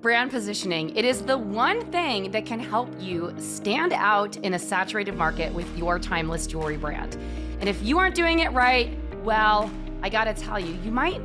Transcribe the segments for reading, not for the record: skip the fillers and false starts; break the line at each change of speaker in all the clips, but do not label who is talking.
brand positioning. It is the one thing that can help you stand out in a saturated market with your timeless jewelry brand. And if you aren't doing it right, well, I gotta tell you, you might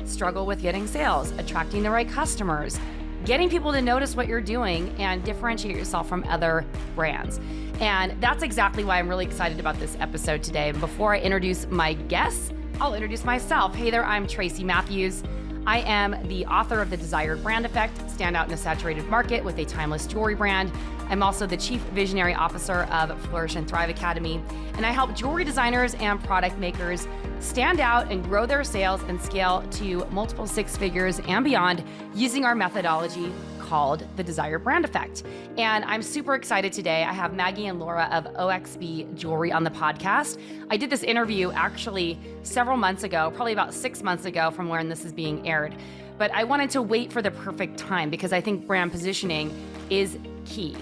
struggle with getting sales, attracting the right customers, getting people to notice what you're doing and differentiate yourself from other brands. And that's exactly why I'm really excited about this episode today. And before I introduce my guests, I'll introduce myself. Hey there, I'm Tracy Matthews. I am the author of The Desired Brand Effect, Stand Out in a Saturated Market with a Timeless Jewelry Brand. I'm also the Chief Visionary Officer of Flourish and Thrive Academy, and I help jewelry designers and product makers stand out and grow their sales and scale to multiple six figures and beyond using our methodology called The Desired Brand Effect. And I'm super excited today. I have Maggie and Laura of OXB Jewelry on the podcast. I did this interview actually several months ago, probably about 6 months ago from when this is being aired. But I wanted to wait for the perfect time because I think brand positioning is key.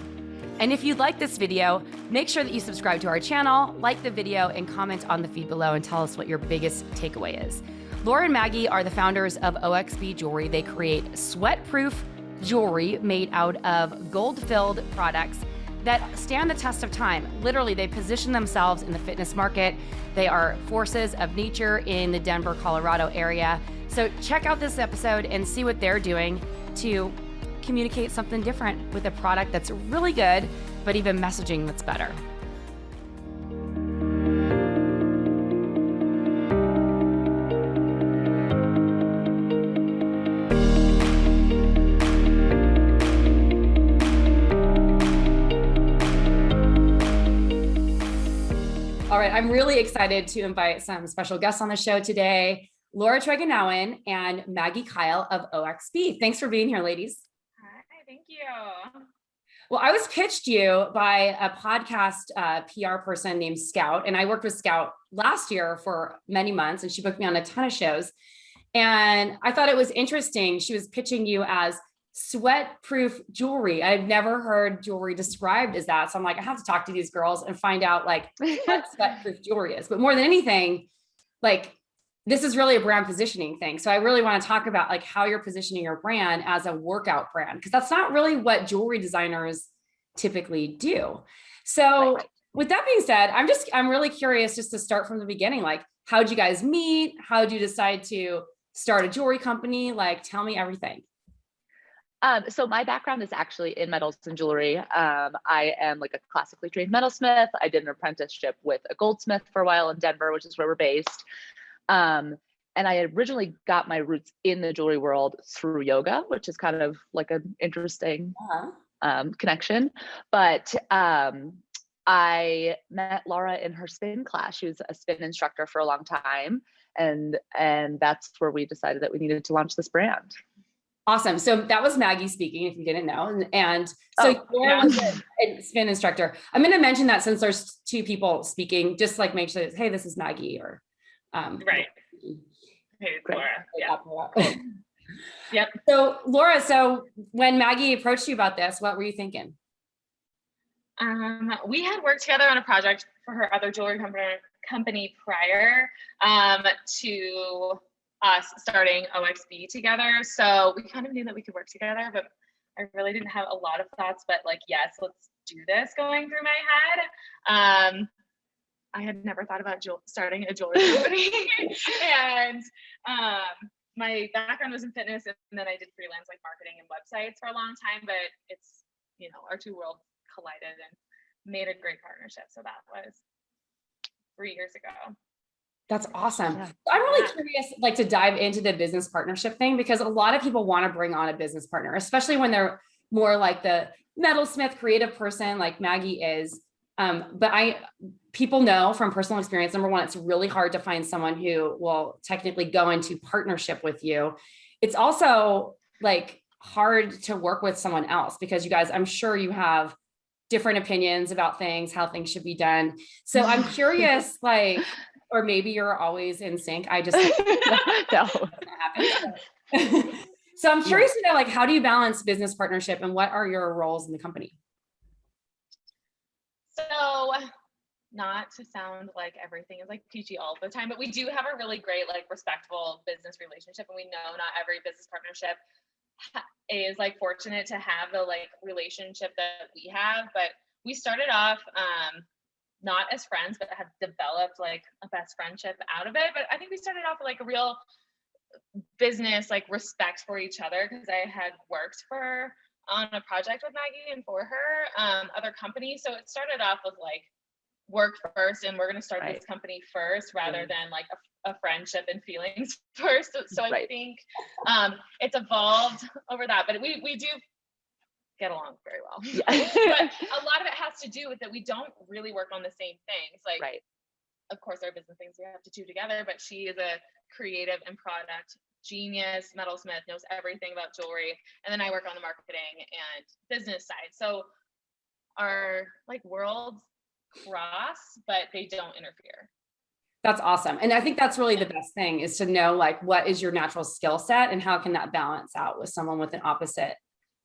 And if you like this video, make sure that you subscribe to our channel, like the video, and comment on the feed below and tell us what your biggest takeaway is. Laura and Maggie are the founders of OXB Jewelry. They create sweat-proof jewelry made out of gold-filled products that stand the test of time. Literally, they position themselves in the fitness market. They are forces of nature in the Denver, Colorado area. So check out this episode and see what they're doing to communicate something different with a product that's really good, but even messaging that's better. All right, I'm really excited to invite some special guests on the show today, Laura Treganowan and Maggie Kyle of OXB. Thanks for being here, ladies.
Hi, thank you.
Well, I was pitched you by a podcast PR person named Scout, and I worked with Scout last year for many months, and she booked me on a ton of shows. And I thought it was interesting. She was pitching you as sweat-proof jewelry. I've never heard jewelry described as that. So I'm like, I have to talk to these girls and find out like what sweat-proof jewelry is. But more than anything, like this is really a brand positioning thing. So I really want to talk about like how you're positioning your brand as a workout brand, because that's not really what jewelry designers typically do. So with that being said, I'm really curious just to start from the beginning. Like, how'd you guys meet? How'd you decide to start a jewelry company? Like, tell me everything.
So my background is actually in metals and jewelry. I am like a classically trained metalsmith. I did an apprenticeship with a goldsmith for a while in Denver, which is where we're based. And I originally got my roots in the jewelry world through yoga, which is kind of like an interesting connection. But I met Laura in her spin class. She was a spin instructor for a long time. And that's where we decided that we needed to launch this brand.
Awesome. So that was Maggie speaking, if you didn't know. And so Laura was a spin instructor. I'm going to mention that since there's two people speaking, just like make sure that, hey, this is Maggie or.
Right. Hey, Laura. Yeah.
Cool.
Yep.
So Laura, so when Maggie approached you about this, what were you thinking?
We had worked together on a project for her other jewelry company prior to us starting OXB together. So we kind of knew that we could work together, but I really didn't have a lot of thoughts, but like, yes, let's do this going through my head. I had never thought about starting a jewelry company. And my background was in fitness, and then I did freelance like marketing and websites for a long time, but it's, you know, our two worlds collided and made a great partnership. So that was 3 years ago.
That's awesome. Yeah. I'm really curious, like to dive into the business partnership thing, because a lot of people want to bring on a business partner, especially when they're more like the metalsmith creative person like Maggie is. But people know from personal experience, number one, it's really hard to find someone who will technically go into partnership with you. It's also like hard to work with someone else because you guys, I'm sure you have different opinions about things, how things should be done. So I'm curious, like, or maybe you're always in sync. I just
no.
So I'm curious to know, like, how do you balance business partnership and what are your roles in the company?
So not to sound like everything is like peachy all the time, but we do have a really great, like respectful business relationship. And we know not every business partnership is like fortunate to have the like relationship that we have, but we started off not as friends, but have developed like a best friendship out of it. But I think we started off with like a real business like respect for each other, because I had worked on a project with Maggie and for her other companies. So it started off with like work first, and we're going to start this company first rather than like a friendship and feelings first. So I think it's evolved over that, but we do get along very well. But a lot of it has to do with that we don't really work on the same things. Like, of course, our business things we have to do together, but she is a creative and product genius, metalsmith, knows everything about jewelry, and then I work on the marketing and business side. So our like worlds cross, but they don't interfere.
That's awesome. And I think that's really the best thing, is to know like what is your natural skill set and how can that balance out with someone with an opposite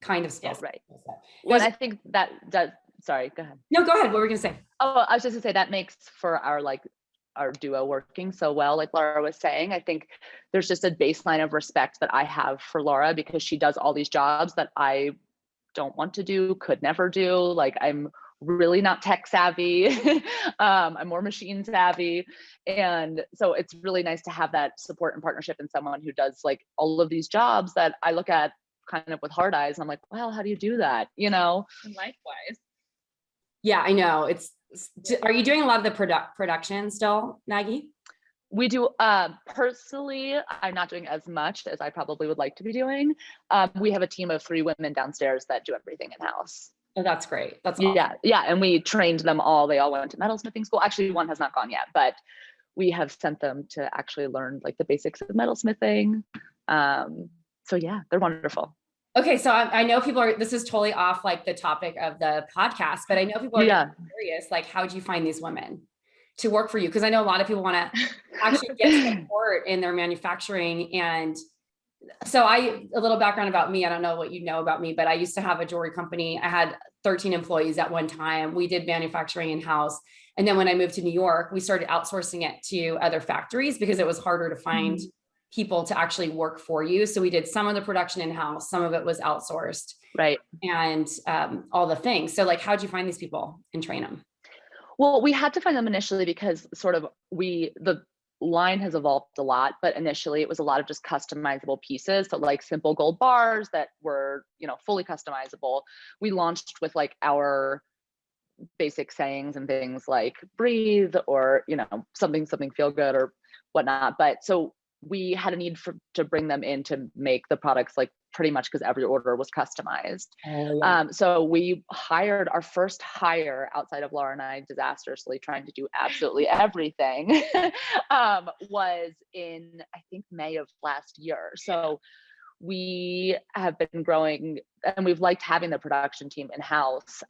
kind of skill set.
Well, I think that does, sorry, go ahead.
No, go ahead. What were we gonna say?
Oh, I was just gonna say that makes for our duo working so well, like Laura was saying. I think there's just a baseline of respect that I have for Laura, because she does all these jobs that I don't want to do, could never do. Like, I'm really not tech savvy. I'm more machine savvy. And so it's really nice to have that support and partnership in someone who does like all of these jobs that I look at kind of with hard eyes. And I'm like, well, how do you do that? You know?
Likewise.
Yeah, I know. Are you doing a lot of the production still, Maggie?
We do, personally, I'm not doing as much as I probably would like to be doing. We have a team of 3 women downstairs that do everything in-house.
Oh, that's great. That's awesome.
Yeah. And we trained them all. They all went to metalsmithing school. Actually, one has not gone yet, but we have sent them to actually learn like the basics of metalsmithing. So yeah, they're wonderful.
Okay, so I know this is totally off like the topic of the podcast, but I know people are curious, like, how do you find these women to work for you? Because I know a lot of people want to actually get support in their manufacturing. And so a little background about me, I don't know what you know about me, but I used to have a jewelry company. I had 13 employees at one time. We did manufacturing in-house. And then when I moved to New York, we started outsourcing it to other factories because it was harder to find people to actually work for you. So we did some of the production in-house, some of it was outsourced.
Right.
And all the things. So like, how'd you find these people and train them?
Well, we had to find them initially because sort of the line has evolved a lot, but initially it was a lot of just customizable pieces. So like simple gold bars that were, fully customizable. We launched with like our basic sayings and things like breathe or, something feel good or whatnot. But so we had a need to bring them in to make the products like pretty much because every order was customized. Oh, yeah. So we hired our first hire outside of Laura and I disastrously trying to do absolutely everything was in, I think, May of last year. So we have been growing and we've liked having the production team in-house.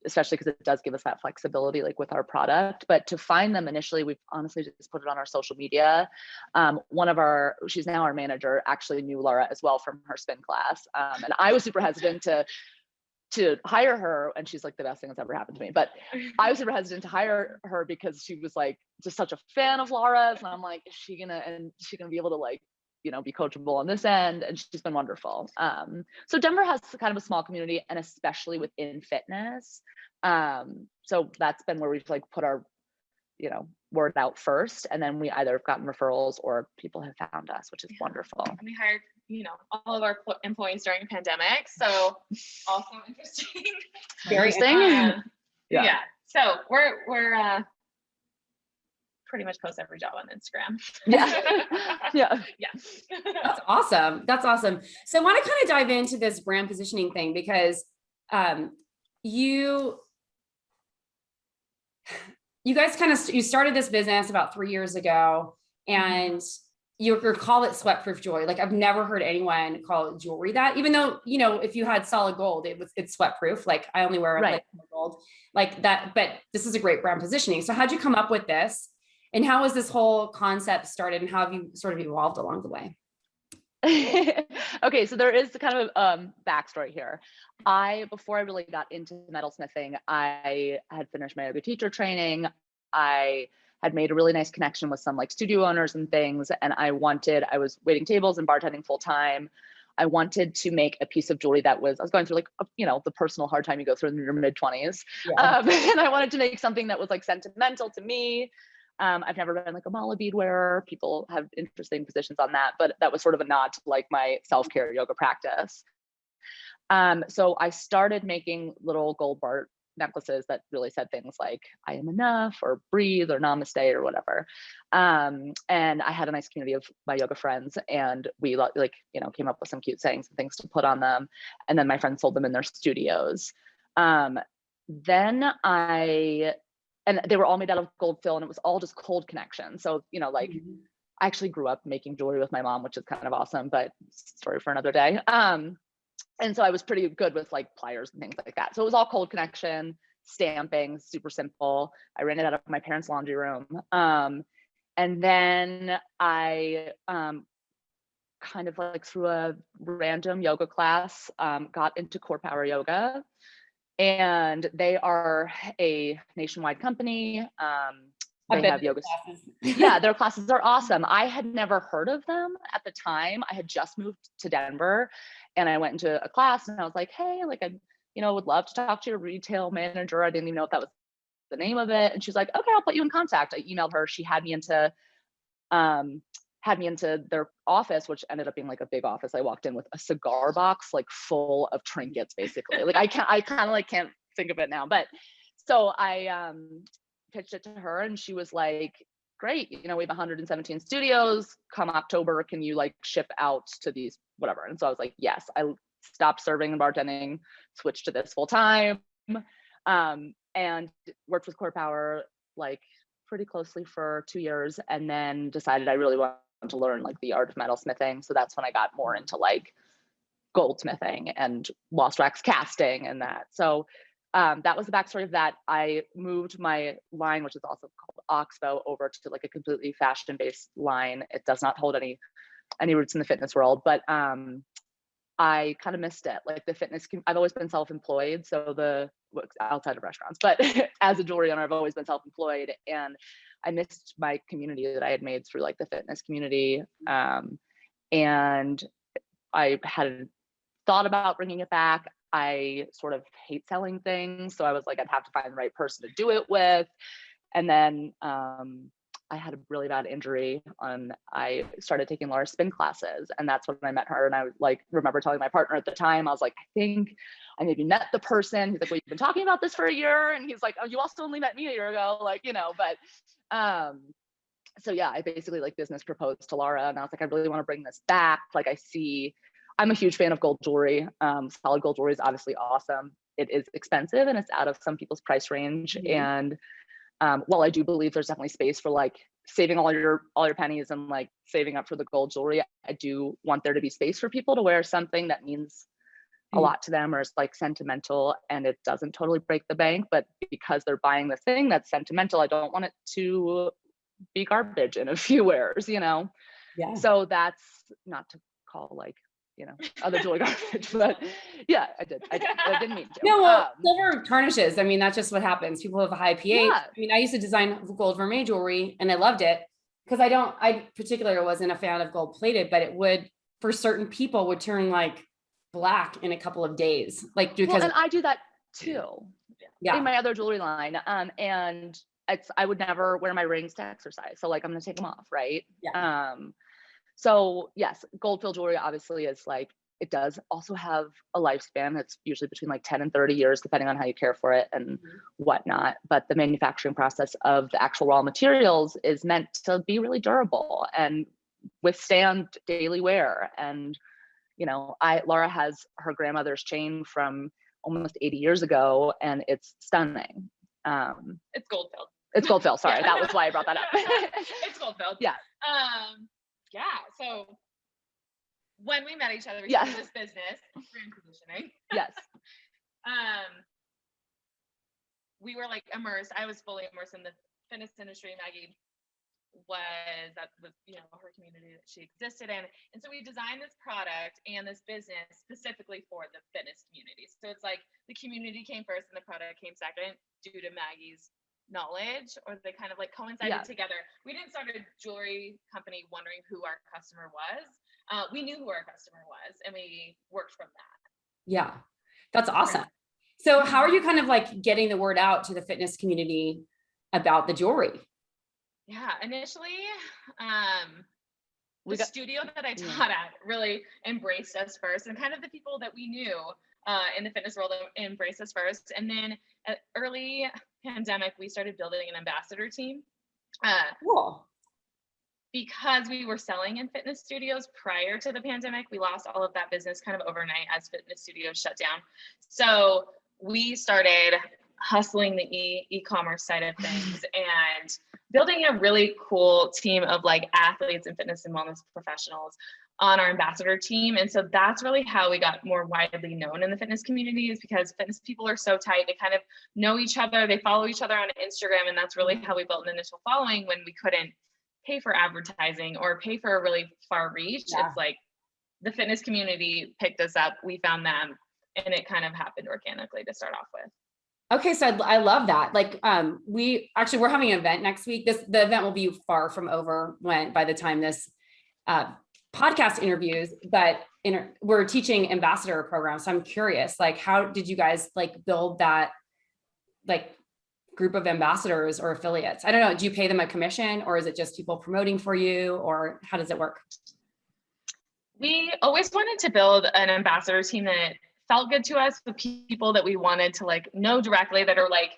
Especially because it does give us that flexibility like with our product. But to find them initially, we've honestly just put it on our social media. She's now our manager, actually knew Laura as well from her spin class. And I was super hesitant to hire her, and she's like the best thing that's ever happened to me. But I was super hesitant to hire her because she was like just such a fan of Laura's. And I'm like, is she gonna be able to like, be coachable on this end? And she's been wonderful. So Denver has kind of a small community, and especially within fitness. So that's been where we've like put our, word out first. And then we either have gotten referrals or people have found us, which is wonderful.
We hired, all of our employees during the pandemic. So also interesting.
Very interesting.
Yeah. So we're pretty much post every job on Instagram.
Yeah.
That's awesome. So I want to kind of dive into this brand positioning thing because you guys you started this business about 3 years ago, and you call it sweatproof jewelry. Like, I've never heard anyone call it jewelry that, even though, if you had solid gold, it's sweatproof. Like, I only wear like gold like that, but this is a great brand positioning. So how'd you come up with this? And how was this whole concept started, and how have you sort of evolved along the way?
Okay, so there is kind of a backstory here. Before I really got into metalsmithing, I had finished my yoga teacher training. I had made a really nice connection with some like studio owners and things, and I was waiting tables and bartending full time. I wanted to make a piece of jewelry that was, I was going through like, the personal hard time you go through in your mid-20s.
Yeah.
And I wanted to make something that was like sentimental to me. I've never been like a mala bead wearer. People have interesting positions on that, but that was sort of a nod to like my self-care yoga practice. So I started making little gold bar necklaces that really said things like I am enough or breathe or namaste or whatever. And I had a nice community of my yoga friends, and we came up with some cute sayings and things to put on them. And then my friends sold them in their studios. And they were all made out of gold fill, and it was all just cold connection. So, I actually grew up making jewelry with my mom, which is kind of awesome, but story for another day. And so I was pretty good with like pliers and things like that. So it was all cold connection, stamping, super simple. I ran it out of my parents' laundry room. And then I kind of like through a random yoga class, got into Core Power Yoga. And they are a nationwide company. They have yoga classes. Yeah, their classes are awesome. I had never heard of them at the time. I had just moved to Denver, and I went into a class, and I was like, hey, like I, would love to talk to your retail manager. I didn't even know if that was the name of it. And she's like, okay, I'll put you in contact. I emailed her. She had me into their office, which ended up being like a big office. I walked in with a cigar box, like full of trinkets, basically. Like I kind of like can't think of it now, but so I pitched it to her, and she was like, great, we have 117 studios. Come October, can you like ship out to these, whatever? And so I was like, yes. I stopped serving and bartending, switched to this full time, and worked with Core Power like pretty closely for 2 years, and then decided I really wanted to learn like the art of metalsmithing. So that's when I got more into like goldsmithing and lost wax casting and that. So that was the backstory of that. I moved my line, which is also called OXB, over to like a completely fashion-based line. It does not hold any roots in the fitness world, but I kind of missed it. Like the fitness, I've always been self-employed, so outside of restaurants, but as a jewelry owner, I've always been self-employed, and I missed my community that I had made through like the fitness community. And I had thought about bringing it back. I sort of hate selling things, so I was like, I'd have to find the right person to do it with. And then I had a really bad injury, and I started taking Laura's spin classes, and that's when I met her. And I like remember telling my partner at the time, I was like, I think I maybe met the person. He's like, well, you've been talking about this for a year, and he's like, oh, you also only met me a year ago, like, but so yeah, I basically like business proposed to Laura, and I was like, I really want to bring this back. Like I'm a huge fan of gold jewelry. Solid gold jewelry is obviously awesome. It is expensive, and it's out of some people's price range. Mm-hmm. And while I do believe there's definitely space for like saving all your pennies and like saving up for the gold jewelry, I do want there to be space for people to wear something that means a lot to them or is like sentimental, and it doesn't totally break the bank, but because they're buying this thing that's sentimental, I don't want it to be garbage in a few wears, Yeah. So that's not to call like, other jewelry garbage, but yeah, I didn't mean to.
No, well, silver tarnishes. I mean, that's just what happens. People have a high pH. Yeah. I mean, I used to design gold vermeil jewelry, and I loved it because I particularly wasn't a fan of gold plated, but it would, for certain people, would turn like black in a couple of days. Like because
and I do that too. Yeah. In my other jewelry line. And I would never wear my rings to exercise. So like, I'm going to take them off. Right. Yeah. So yes, gold fill jewelry obviously is like, it does also have a lifespan. It's usually between like 10 and 30 years, depending on how you care for it and whatnot. But the manufacturing process of the actual raw materials is meant to be really durable and withstand daily wear. And, Laura has her grandmother's chain from almost 80 years ago, and it's stunning.
It's gold filled.
It's gold filled. Sorry, that was why I brought that up.
It's gold filled.
Yeah.
Yeah. So when we met each other, we started this business, brand positioning.
Yes.
We were like immersed. I was fully immersed in the fitness industry. Maggie was her community that she existed in. And so we designed this product and this business specifically for the fitness community. So it's like the community came first and the product came second due to Maggie's knowledge, or they kind of like coincided together. We didn't start a jewelry company wondering who our customer was. we knew who our customer was and we worked from that.
Yeah, that's awesome. So how are you kind of like getting the word out to the fitness community about the jewelry?
Yeah, initially, the studio that I taught at really embraced us first, and kind of the people that we knew in the fitness world embraced us first. And then at early pandemic, we started building an ambassador team.
Cool.
Because we were selling in fitness studios prior to the pandemic, we lost all of that business kind of overnight as fitness studios shut down. So we started hustling the e-commerce side of things and building a really cool team of like athletes and fitness and wellness professionals on our ambassador team. And so that's really how we got more widely known in the fitness community, is because fitness people are so tight. They kind of know each other. They follow each other on Instagram. And that's really how we built an initial following when we couldn't pay for advertising or pay for a really far reach. Yeah. It's like the fitness community picked us up, we found them, and it kind of happened organically to start off with.
Okay, so I love that. Like, we're having an event next week. The event will be far from over by the time this podcast interviews, but we're teaching ambassador program. So I'm curious, like, how did you guys like build that like group of ambassadors or affiliates? I don't know. Do you pay them a commission, or is it just people promoting for you, or how does it work?
We always wanted to build an ambassador team that felt good to us, the people that we wanted to like know directly, that are like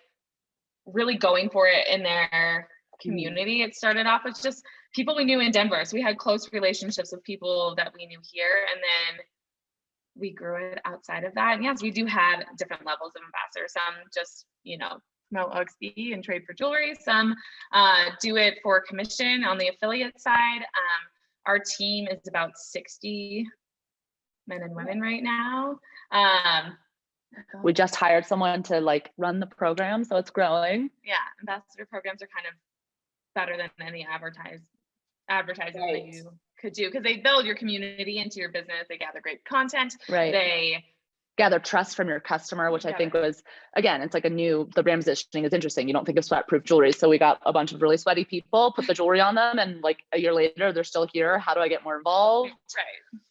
really going for it in their community. It started off as just people we knew in Denver. So we had close relationships with people that we knew here. And then we grew it outside of that. And yes, we do have different levels of ambassadors. Some just, promote OXB and trade for jewelry. Some do it for commission on the affiliate side. Our team is about 60 men and women right now.
We just hired someone to like run the program, so it's growing.
Yeah, ambassador programs are kind of better than any advertising that you could do, because they build your community into your business. They gather great content.
Right.
They
gather trust from your customer, which I think was, again, it's like the brand positioning is interesting. You don't think of sweat-proof jewelry. So we got a bunch of really sweaty people, put the jewelry on them, and like a year later, they're still here. How do I get more involved?
Right.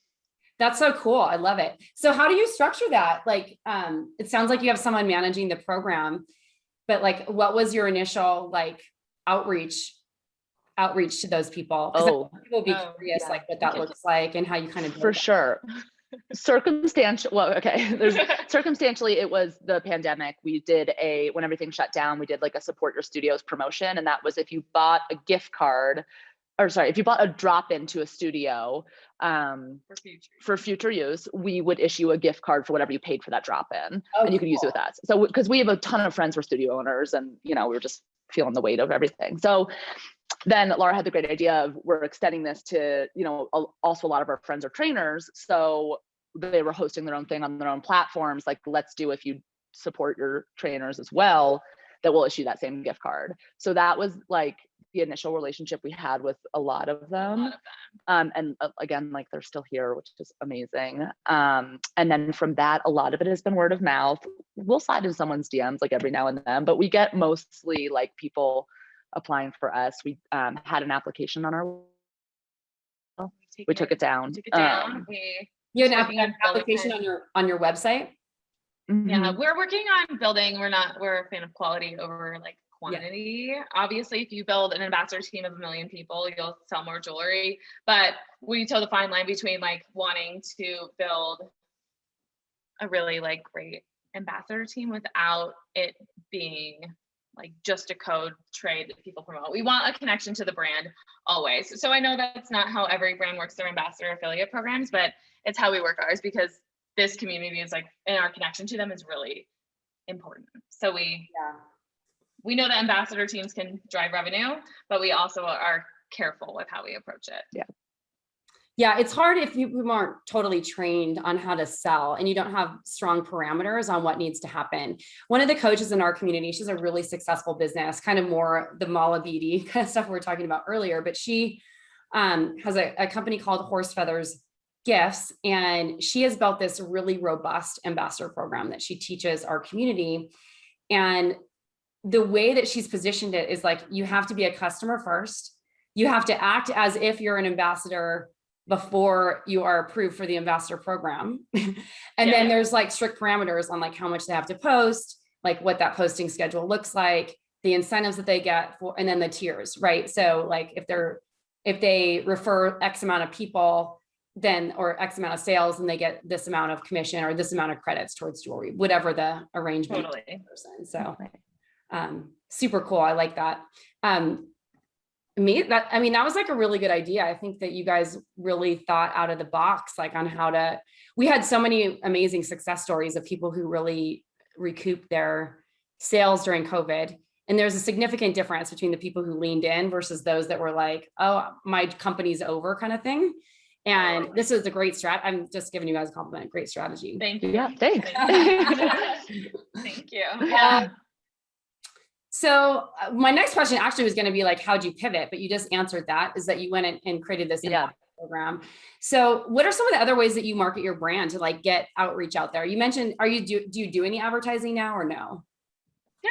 That's so cool. I love it. So how do you structure that? Like, it sounds like you have someone managing the program, but like, what was your initial like outreach to those people? People will be curious, like what that looks like and how you kind of
for sure. Circumstantially, it was the pandemic. We did when everything shut down, we did like a support your studios promotion. And that was if you bought a gift card, if you bought a drop into a studio for future use, we would issue a gift card for whatever you paid for that drop in, and you could use it with us. So, because we have a ton of friends who are studio owners, and we were just feeling the weight of everything. So then Laura had the great idea of we're extending this to, also a lot of our friends are trainers. So they were hosting their own thing on their own platforms. Like, let's do, if you support your trainers as well, that we'll issue that same gift card. So that was like the initial relationship we had with a lot of them. And again, like they're still here, which is amazing. And then from that, a lot of it has been word of mouth. We'll slide in someone's DMs like every now and then, but we get mostly like people applying for us. We had an application on our, we took it down.
You have an application on your website?
Mm-hmm.
Yeah, we're working on building. We're a fan of quality over like quantity. Yeah. Obviously, if you build an ambassador team of 1 million people, you'll sell more jewelry. But we toe the fine line between like wanting to build a really like great ambassador team without it being like just a code trade that people promote. We want a connection to the brand always. So I know that's not how every brand works their ambassador affiliate programs, but it's how we work ours, because this community is like, and our connection to them is really important. So we know that ambassador teams can drive revenue, but we also are careful with how we approach it.
Yeah, it's hard if you aren't totally trained on how to sell and you don't have strong parameters on what needs to happen. One of the coaches in our community, she's a really successful business, kind of more the mala beady kind of stuff we were talking about earlier, but she has a company called Horse Feathers Gifts, and she has built this really robust ambassador program that she teaches our community. And the way that she's positioned it is like, you have to be a customer first. You have to act as if you're an ambassador before you are approved for the ambassador program. And then there's like strict parameters on like how much they have to post, like what that posting schedule looks like, the incentives that they get for, and then the tiers, right? So like if they refer X amount of people, then, or X amount of sales, and they get this amount of commission or this amount of credits towards jewelry, whatever the arrangement.
Totally.
So super cool. I like that. That was like a really good idea. I think that you guys really thought out of the box, like on how to, we had so many amazing success stories of people who really recouped their sales during COVID. And there's a significant difference between the people who leaned in versus those that were like, oh, my company's over kind of thing. And this is a great strat. I'm just giving you guys a compliment. Great strategy.
Thank you.
Yeah, thanks.
Thank you. Yeah.
So my next question actually was going to be like, how'd you pivot? But you just answered that, is that you went and created this program. So what are some of the other ways that you market your brand to like get outreach out there? You mentioned, do you do any advertising now or no?
Yeah,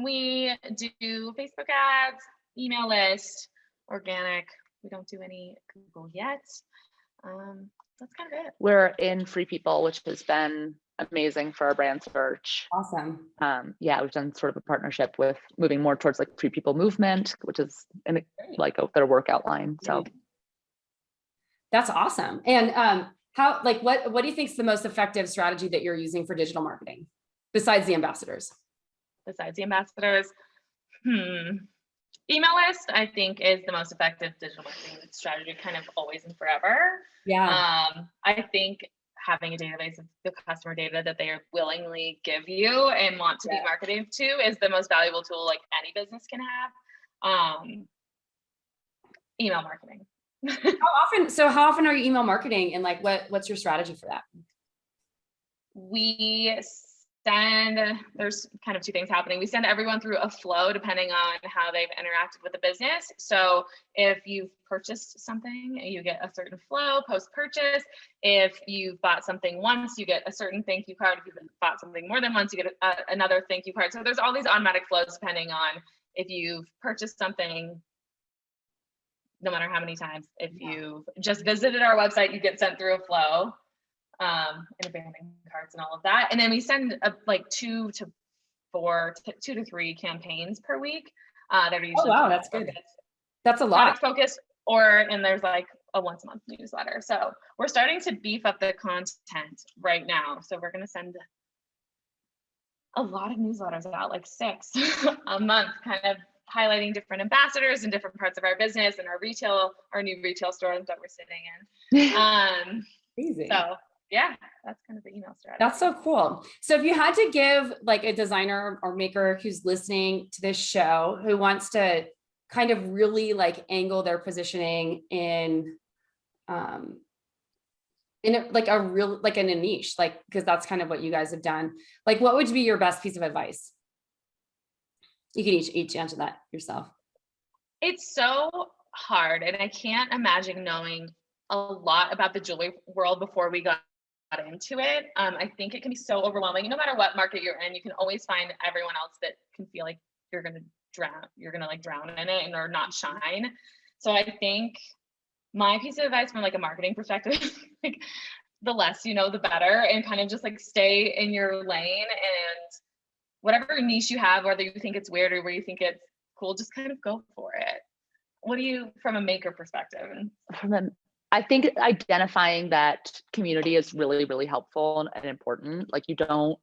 we do Facebook ads, email list, organic. We don't do any Google yet. That's kind of it.
We're in Free People, which has been amazing for our brand search.
Awesome.
We've done sort of a partnership with moving more towards like Free People movement, which is like their workout line. So
that's awesome. And how, like, what do you think is the most effective strategy that you're using for digital marketing besides the ambassadors?
Besides the ambassadors, email list, I think, is the most effective digital marketing strategy, kind of always and forever.
Yeah.
I think having a database of the customer data that they are willingly give you and want to be marketed to is the most valuable tool like any business can have. Email marketing.
How often are you email marketing, and like what's your strategy for that?
We send, there's kind of two things happening. We send everyone through a flow depending on how they've interacted with the business. So if you've purchased something, you get a certain flow post-purchase. If you've bought something once, you get a certain thank you card. If you've bought something more than once, you get another thank you card. So there's all these automatic flows depending on if you've purchased something, no matter how many times. If you've just visited our website, you get sent through a flow. And abandoned cards and all of that. And then we send like 2 to 3 campaigns per week. That are usually
that's good. That's a lot.
Focused, and there's like a once a month newsletter. So we're starting to beef up the content right now. So we're going to send a lot of newsletters out, like 6 a month, kind of highlighting different ambassadors in different parts of our business and our new retail store that we're sitting in.
Easy.
So yeah, that's kind of the email strategy.
That's so cool. So if you had to give like a designer or maker who's listening to this show, who wants to kind of really like angle their positioning in a niche, like, because that's kind of what you guys have done. Like, what would be your best piece of advice? You can each answer that yourself.
It's so hard, and I can't imagine knowing a lot about the jewelry world before we got into it. I think it can be so overwhelming. No matter what market you're in, you can always find everyone else that can feel like you're gonna drown in it or not shine. So I think my piece of advice from like a marketing perspective, like the less you know, the better, and kind of just like stay in your lane, and whatever niche you have, whether you think it's weird or where you think it's cool, just kind of go for it. What do you, from a maker perspective?
I think identifying that community is really, really helpful and important. Like, you don't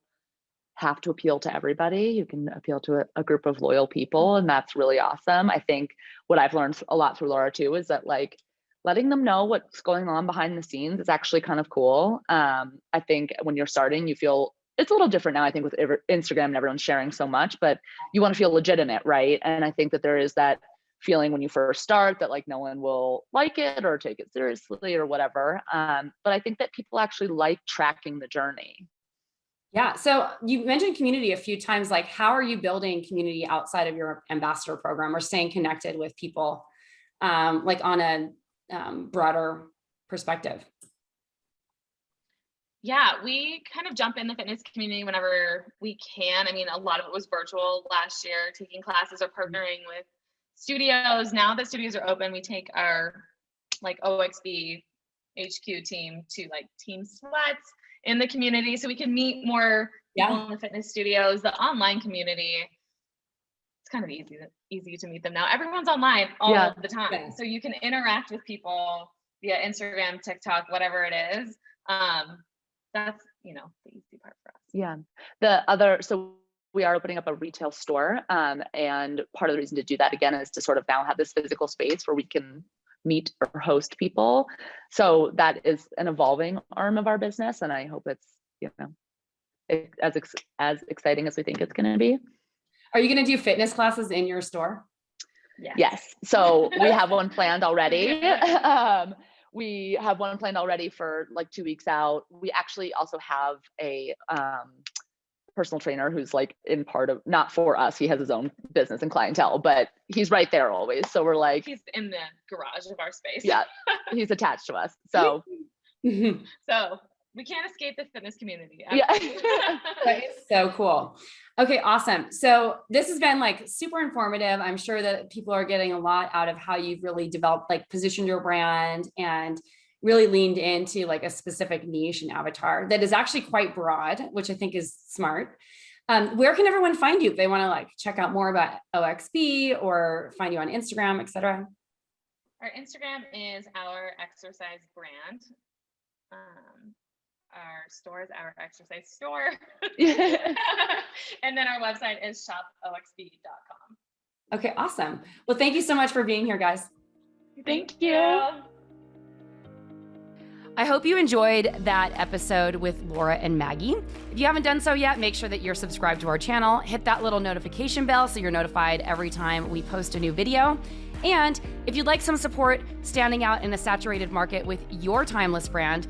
have to appeal to everybody. You can appeal to a group of loyal people, and that's really awesome. I think what I've learned a lot through Laura too is that like letting them know what's going on behind the scenes is actually kind of cool. I think when you're starting, you feel it's a little different now, I think, with Instagram and everyone's sharing so much, but you want to feel legitimate, right? And I think that there is that feeling when you first start that like no one will like it or take it seriously or whatever. But I think that people actually like tracking the journey.
Yeah. So you mentioned community a few times. Like, how are you building community outside of your ambassador program or staying connected with people, like on a broader perspective?
Yeah, we kind of jump in the fitness community whenever we can. I mean, a lot of it was virtual last year, taking classes or partnering with studios. Now that studios are open, we take our like OXB HQ team to like team sweats in the community, so we can meet more people in the fitness studios. The online community, it's kind of easy to meet them now. Everyone's online all the time, so you can interact with people via Instagram, TikTok, whatever it is. That's, you know, the easy part for us.
Yeah. So we are opening up a retail store, and part of the reason to do that again is to sort of now have this physical space where we can meet or host people. So that is an evolving arm of our business, and I hope it's, you know, as exciting as we think it's going to be.
Are you going to do fitness classes in your store?
Yes. So we have one planned already. We have one planned already for like 2 weeks out. We actually also have a personal trainer who's like in part of, not for us, he has his own business and clientele, but he's right there always. So we're like,
he's in the garage of our space.
Yeah, he's attached to us. So
so we can't escape the fitness community.
Yeah.
That is so cool. Okay, awesome. So this has been like super informative. I'm sure that people are getting a lot out of how you've really developed, like positioned your brand and really leaned into like a specific niche and avatar that is actually quite broad, which I think is smart. Where can everyone find you if they want to like check out more about OXB or find you on Instagram, etc.?
Our Instagram is our exercise brand. Our store is our exercise store. And then our website is shopoxb.com.
Okay, awesome. Well, thank you so much for being here, guys.
Thank you.
I hope you enjoyed that episode with Laura and Maggie. If you haven't done so yet, make sure that you're subscribed to our channel. Hit that little notification bell so you're notified every time we post a new video. And if you'd like some support standing out in a saturated market with your timeless brand,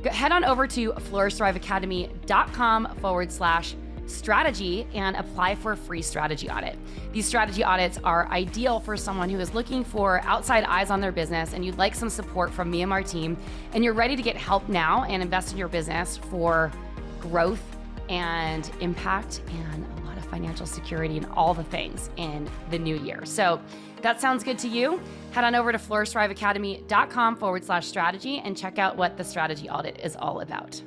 head on over to flourishthriveacademy.com/strategy and apply for a free strategy audit. These strategy audits are ideal for someone who is looking for outside eyes on their business and you'd like some support from me and my team, and you're ready to get help now and invest in your business for growth and impact and a lot of financial security and all the things in the new year. So that sounds good to you? Head on over to flourishthriveacademy.com/strategy and check out what the strategy audit is all about.